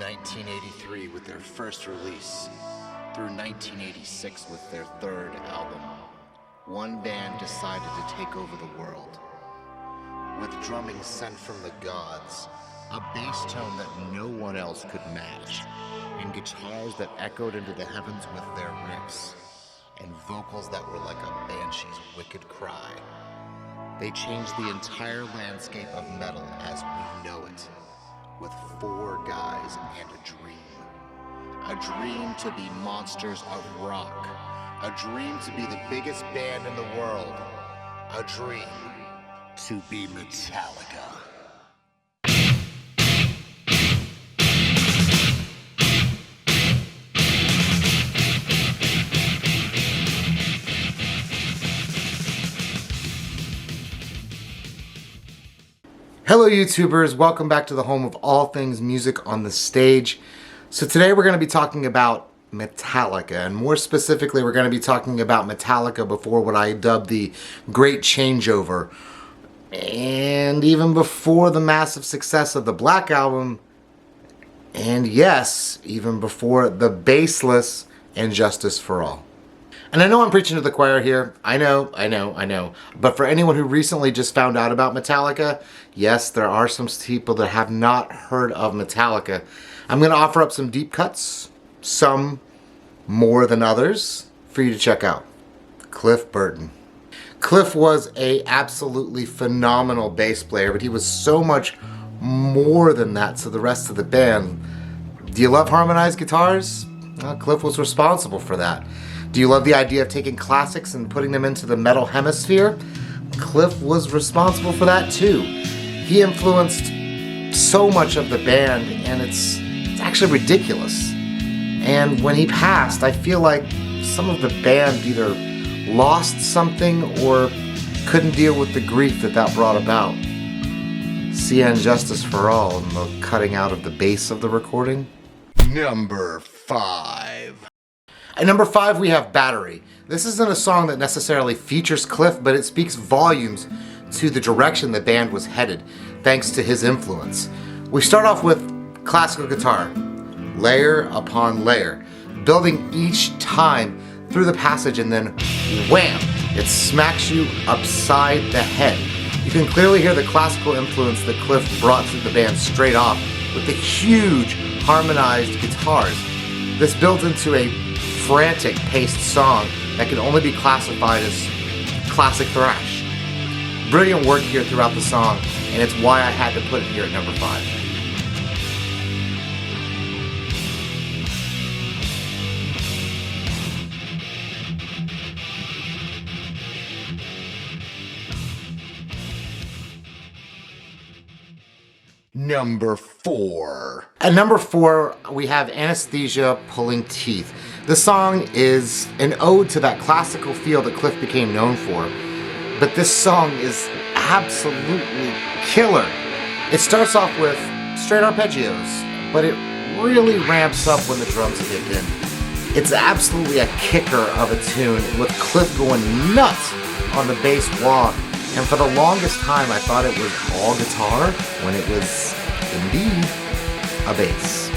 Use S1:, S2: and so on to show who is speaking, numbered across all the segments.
S1: 1983 with their first release, through 1986 with their third album, one band decided to take over the world. With drumming sent from the gods, a bass tone that no one else could match, and guitars that echoed into the heavens with their riffs, and vocals that were like a banshee's wicked cry. They changed the entire landscape of metal as we know it, with four guys and a dream. A dream to be monsters of rock. A dream to be the biggest band in the world. A dream to be Metallica.
S2: Hello YouTubers, welcome back to the home of all things music on the stage. So today we're going to be talking about Metallica, and more specifically we're going to be talking about Metallica before what I dubbed the Great Changeover, and even before the massive success of the Black Album, and yes, even before the baseless And Justice for All. And I know I'm preaching to the choir here. I know. But for anyone who recently just found out about Metallica, yes, there are some people that have not heard of Metallica. I'm going to offer up some deep cuts, some more than others, for you to check out. Cliff Burton. Cliff was a absolutely phenomenal bass player, but he was so much more than that to the rest of the band. Do you love harmonized guitars? Well, Cliff was responsible for that. Do you love the idea of taking classics and putting them into the metal hemisphere? Cliff was responsible for that too. He influenced so much of the band, and it's actually ridiculous. And when he passed, I feel like some of the band either lost something or couldn't deal with the grief that brought about. See And Justice for All and the cutting out of the bass of the recording.
S1: Number 5.
S2: At number 5, we have Battery. This isn't a song that necessarily features Cliff, but it speaks volumes to the direction the band was headed, thanks to his influence. We start off with classical guitar, layer upon layer, building each time through the passage, and then wham! It smacks you upside the head. You can clearly hear the classical influence that Cliff brought to the band straight off with the huge harmonized guitars. This builds into a frantic paced song that can only be classified as classic thrash. Brilliant work here throughout the song, and it's why I had to put it here at number 5.
S1: Number 4.
S2: At number 4, we have Anesthesia, Pulling Teeth. The song is an ode to that classical feel that Cliff became known for, but this song is absolutely killer. It starts off with straight arpeggios, but it really ramps up when the drums kick in. It's absolutely a kicker of a tune, with Cliff going nuts on the bass wah. And for the longest time, I thought it was all guitar, when it was indeed a bass.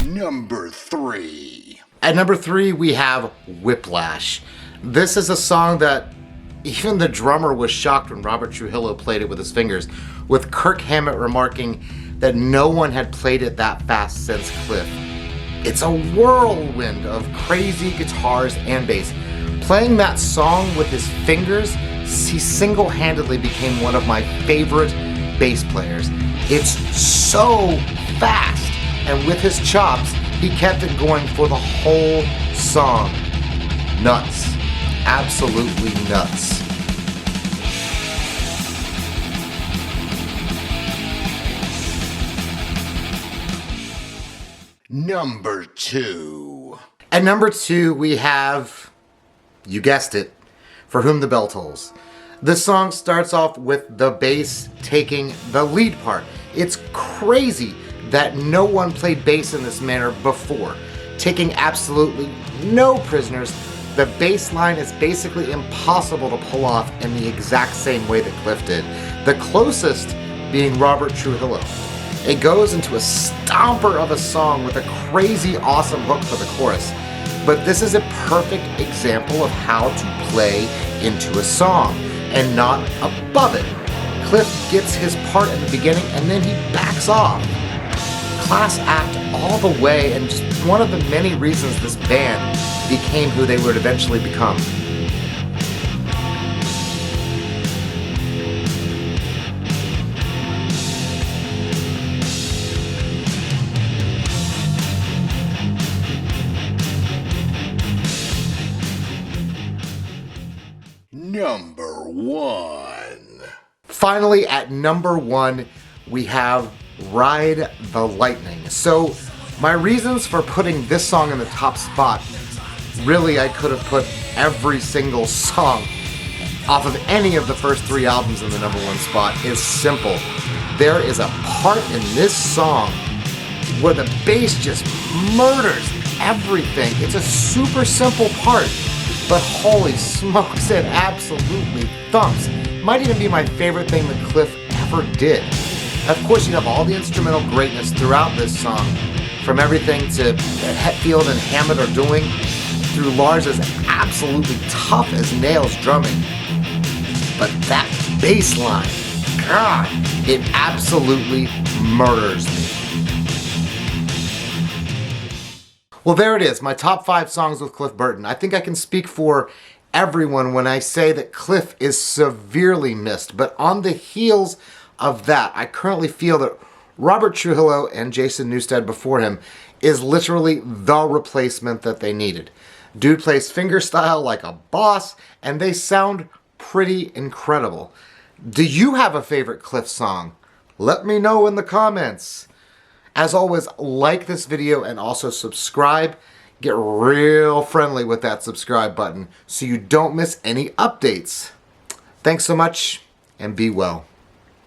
S1: Number 3.
S2: At number 3, we have Whiplash. This is a song that even the drummer was shocked when Robert Trujillo played it with his fingers, with Kirk Hammett remarking that no one had played it that fast since Cliff. It's a whirlwind of crazy guitars and bass. Playing that song with his fingers, he single-handedly became one of my favorite bass players. It's so fast, and with his chops, he kept it going for the whole song. Nuts. Absolutely nuts.
S1: Number 2.
S2: At number 2, we have, you guessed it, For Whom the Bell Tolls. This song starts off with the bass taking the lead part. It's crazy that no one played bass in this manner before, taking absolutely no prisoners, The bass line is basically impossible to pull off in the exact same way that Cliff did. The closest being Robert Trujillo. It goes into a stomper of a song with a crazy awesome hook for the chorus. But this is a perfect example of how to play into a song and not above it. Cliff gets his part in the beginning and then he backs off. Class act all the way, and just one of the many reasons this band became who they would eventually become.
S1: Number 1.
S2: Finally, at number 1, we have Ride the Lightning. So, my reasons for putting this song in the top spot, really I could have put every single song off of any of the first 3 albums in the number 1 spot, is simple. There is a part in this song where the bass just murders everything. It's a super simple part, but holy smokes, it absolutely thumps. Might even be my favorite thing that Cliff ever did. Of course, you have all the instrumental greatness throughout this song, from everything to Hetfield and Hammett are doing, through Lars's absolutely tough as nails drumming. But that bass line, God, it absolutely murders me. Well, there it is, my top 5 songs with Cliff Burton. I think I can speak for everyone when I say that Cliff is severely missed, but on the heels of that, I currently feel that Robert Trujillo and Jason Newsted before him is literally the replacement that they needed. Dude plays fingerstyle like a boss, and they sound pretty incredible. Do you have a favorite Cliff song? Let me know in the comments. As always, like this video and also subscribe. Get real friendly with that subscribe button so you don't miss any updates. Thanks so much, and be well.